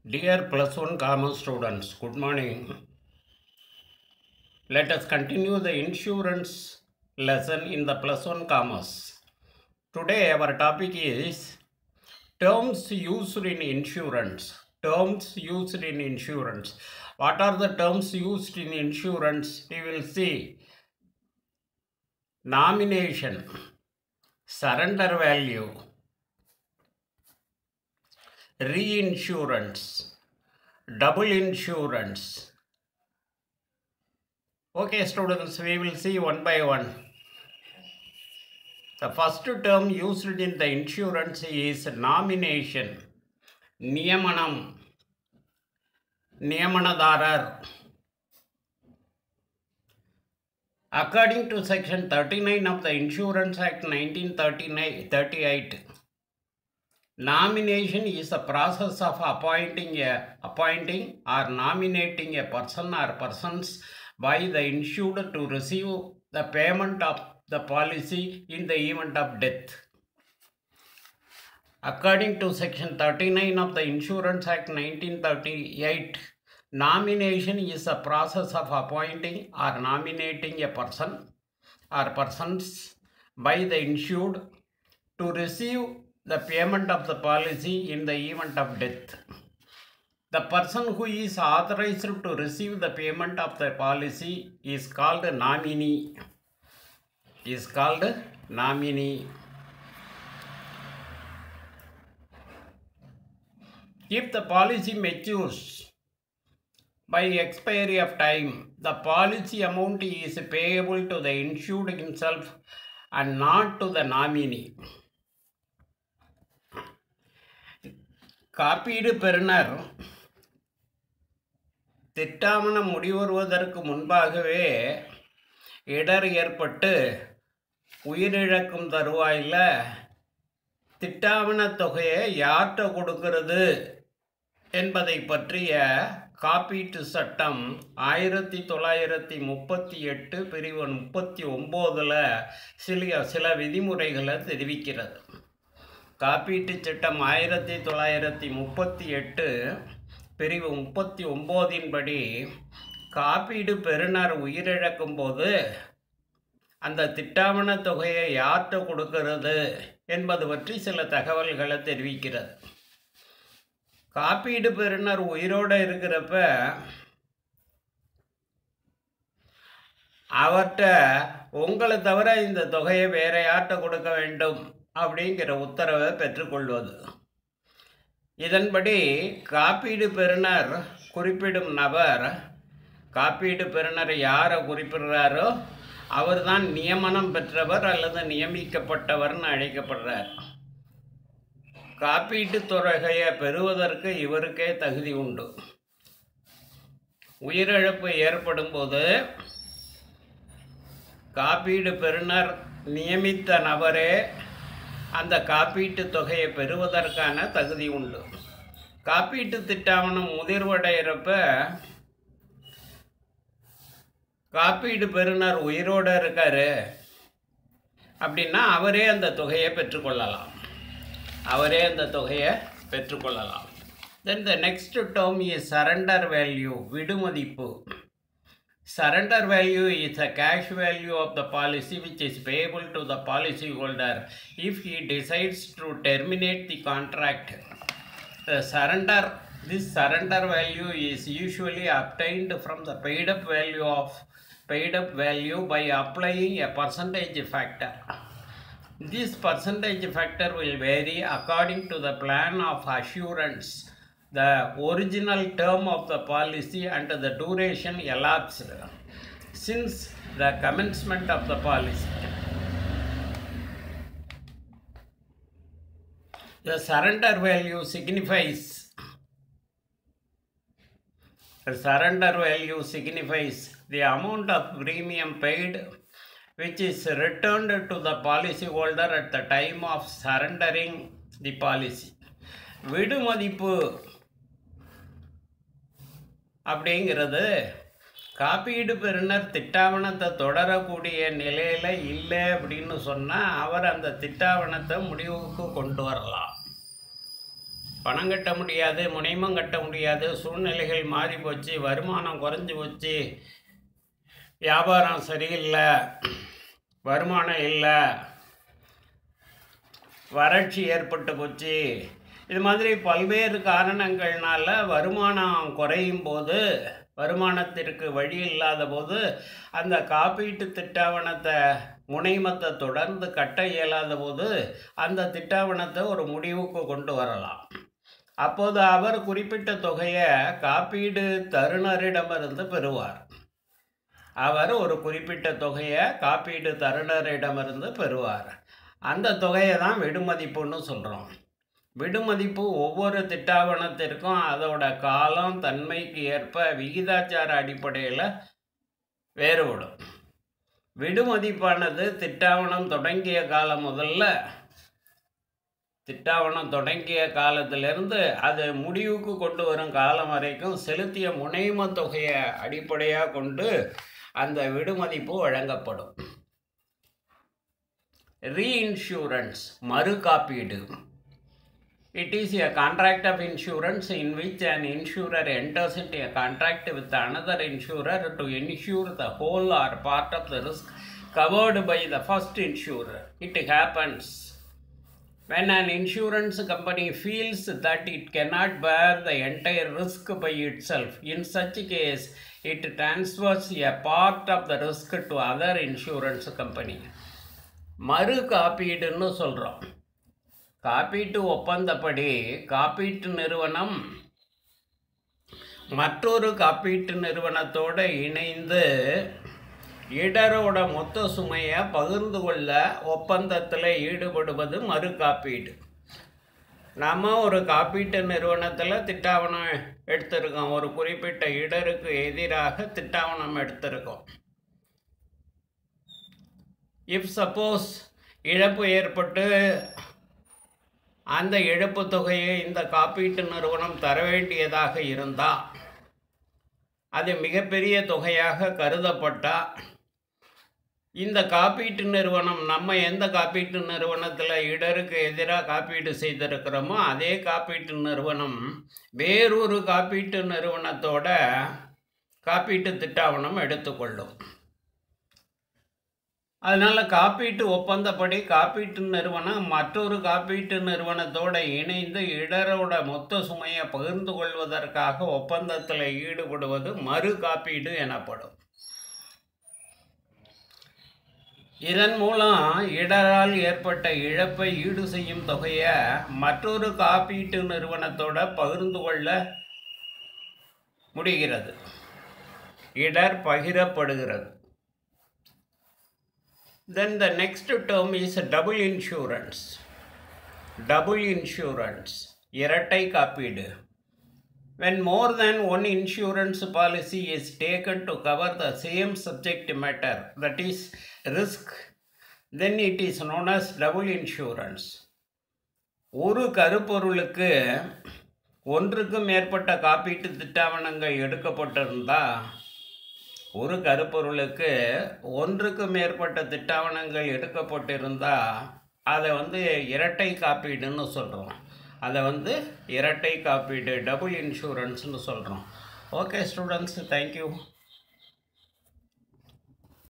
Dear plus one commerce students, good morning. Let us continue the insurance lesson in the plus one commerce. Today our topic is terms used in insurance. Terms used in insurance. What are the terms used in insurance? We will see nomination, surrender value, reinsurance, double insurance. Okay students, we will see one by one. The first term used in the insurance is nomination. Niyamanam. Niyamanadarar. According to section 39 of the Insurance Act 1938, nomination is the process of appointing or nominating a person or persons by the insured to receive the payment of the policy in the event of death. According to section 39 of the Insurance Act 1938, nomination is a process of appointing or nominating a person or persons by the insured to receive the payment of the policy in the event of death. The person who is authorized to receive the payment of the policy is called a nominee. If the policy matures by expiry of time, the policy amount is payable to the insured himself and not to the nominee. காப்பீடு பெறுநர் திட்டாவணம் முடிவருவதற்கு முன்பாகவே இடர் ஏற்பட்டு உயிரிழக்கும் தருவாயில் திட்டாவண தொகையை யார்கிட்ட கொடுக்கிறது என்பதை பற்றிய காப்பீட்டு சட்டம் 1938 பிரிவு 39 சில விதிமுறைகளை தெரிவிக்கிறது. காப்பீட்டு சட்டம் 1938 பிரிவு 39 படி காப்பீடு பெறுநர் உயிரிழக்கும் போது அந்த திட்டாவண தொகையை யார்கிட்ட கொடுக்கிறது என்பது பற்றி சில தகவல்களை தெரிவிக்கிறது. காப்பீடு பெறுநர் உயிரோடு இருக்கிறப்ப அவர்கிட்ட உங்களை தவிர இந்த தொகையை வேற யார்கிட்ட கொடுக்க வேண்டும் அப்படிங்கிற உத்தரவை பெற்றுக்கொள்வது. இதன்படி காப்பீடு பெறுநர் குறிப்பிடும் நபர் காப்பீடு பெறுநர் யாரை குறிப்பிடுறாரோ அவர் தான் நியமனம் பெற்றவர் அல்லது நியமிக்கப்பட்டவர்னு அழைக்கப்படுறார். காப்பீட்டு தொகையை பெறுவதற்கு இவருக்கே தகுதி உண்டு. உயிரிழப்பு ஏற்படும் போது காப்பீடு பெறுநர் நியமித்த நபரே அந்த காப்பீட்டு தொகையை பெறுவதற்கான தகுதி உண்டு. காப்பீட்டு திட்டாவணம் முதிர்வடைகிறப்ப காப்பீடு பெறுநர் உயிரோடு இருக்காரு அப்படின்னா அவரே அந்த தொகையை பெற்றுக்கொள்ளலாம். Then the next term is surrender value, விடுமதிப்பு. Surrender value is a cash value of the policy which is payable to the policyholder if he decides to terminate the contract. This surrender value is usually obtained from the paid up value by applying a percentage factor. This percentage factor will vary according to the plan of assurance, the original term of the policy and the duration elapsed since the commencement of the policy. The surrender value signifies the amount of premium paid which is returned to the policyholder at the time of surrendering the policy. விடுமதிப்பு அப்படிங்கிறது காப்பீடு பெறுநர் திட்டாவணத்தை தொடரக்கூடிய நிலையில் இல்லை அப்படின்னு சொன்னால் அவர் அந்த திட்டாவணத்தை முடிவுக்கு கொண்டு வரலாம். பணம் கட்ட முடியாது, முனைமம் கட்ட முடியாது, சூழ்நிலைகள் மாறி போச்சு, வருமானம் குறைஞ்சி போச்சு, வியாபாரம் சரியில்லை, வருமானம் இல்லை, வறட்சி ஏற்பட்டு போச்சு, இது மாதிரி பல்வேறு காரணங்கள்னால வருமானம் குறையும் போது, வருமானத்திற்கு வழி இல்லாத போது அந்த காப்பீட்டு திட்டாவணத்தை முனைமத்தை தொடர்ந்து கட்ட இயலாத போது அந்த திட்டாவணத்தை ஒரு முடிவுக்கு கொண்டு வரலாம். அப்போது அவர் குறிப்பிட்ட தொகையை காப்பீடு தருணரிடமிருந்து பெறுவார். அவர் ஒரு குறிப்பிட்ட தொகையை காப்பீடு தருணரிடமிருந்து பெறுவார். அந்த தொகையை தான் விடுமதிப்புன்னு சொல்கிறோம். விடுமதிப்பு ஒவ்வொரு திட்டாவணத்திற்கும் அதோட காலம் தன்மைக்கு ஏற்ப விகிதாச்சார அடிப்படையில் வேறுபடும். விடுமதிப்பானது திட்டாவணம் தொடங்கிய காலம் முதல்ல, திட்டாவணம் தொடங்கிய காலத்திலிருந்து அது முடிவுக்கு கொண்டு வரும் காலம் வரைக்கும் செலுத்திய முனைம தொகையை அடிப்படையாக கொண்டு அந்த விடுமதிப்பு வழங்கப்படும். ரீஇன்சூரன்ஸ், மறு காப்பீடு. It is a contract of insurance in which an insurer enters into a contract with another insurer to insure the whole or part of the risk covered by the first insurer. It happens when an insurance company feels that it cannot bear the entire risk by itself. In such case, it transfers a part of the risk to other insurance company. மறு காப்பீடுன்னு சொல்கிறோம். காப்பீட்டு ஒப்பந்தப்படி காப்பீட்டு நிறுவனம் மற்றொரு காப்பீட்டு நிறுவனத்தோடு இணைந்து இடரோட மொத்த சுமையை பகிர்ந்து கொள்ள ஒப்பந்தத்தில் ஈடுபடுவது மறு காப்பீடு. நாம் ஒரு காப்பீட்டு நிறுவனத்தில் திட்டாவணம் எடுத்திருக்கோம், ஒரு குறிப்பிட்ட இடருக்கு எதிராக திட்டாவணம் எடுத்திருக்கோம். இஃப் சப்போஸ் இழப்பு ஏற்பட்டு அந்த இழப்பு தொகையை இந்த காப்பீட்டு நிறுவனம் தர வேண்டியதாக இருந்தால், அது மிகப்பெரிய தொகையாக கருதப்பட்டால், இந்த காப்பீட்டு நிறுவனம் நம்ம எந்த காப்பீட்டு நிறுவனத்தில் இடருக்கு எதிராக காப்பீடு செய்திருக்கிறோமோ அதே காப்பீட்டு நிறுவனம் வேறொரு காப்பீட்டு நிறுவனத்தோட காப்பீட்டு திட்டாவணம் எடுத்துக்கொள்ளும். அதனால் காப்பீட்டு ஒப்பந்தப்படி காப்பீட்டு நிறுவனம் மற்றொரு காப்பீட்டு நிறுவனத்தோடு இணைந்து இடரோட மொத்த சுமையை பகிர்ந்து கொள்வதற்காக ஒப்பந்தத்தில் ஈடுபடுவது மறு காப்பீடு எனப்படும். இதன் மூலம் இடரால் ஏற்பட்ட இழப்பை ஈடு செய்யும் தொகையை மற்றொரு காப்பீட்டு நிறுவனத்தோட பகிர்ந்து கொள்ள முடிகிறது. இடர் பகிரப்படுகிறது. Then the next term is double insurance. Double insurance, இரட்டை காப்பீடு. When more than one insurance policy is taken to cover the same subject matter, that is risk, then it is known as double insurance. ஒரு கருப்பொருளுக்கு ஒன்றுக்கு மேற்பட்ட காப்பீட்டு திட்டாவணங்கள் எடுக்கப்பட்டிருந்தால், ஒரு கருப்பொருளுக்கு ஒன்றுக்கு மேற்பட்ட திட்டாவணங்கள் எடுக்கப்பட்டிருந்தால் அதை இரட்டை காப்பீடுன்னு சொல்கிறோம். அதை இரட்டை காப்பீடு, டபுள் இன்சூரன்ஸ்னு சொல்கிறோம். Okay students, thank you.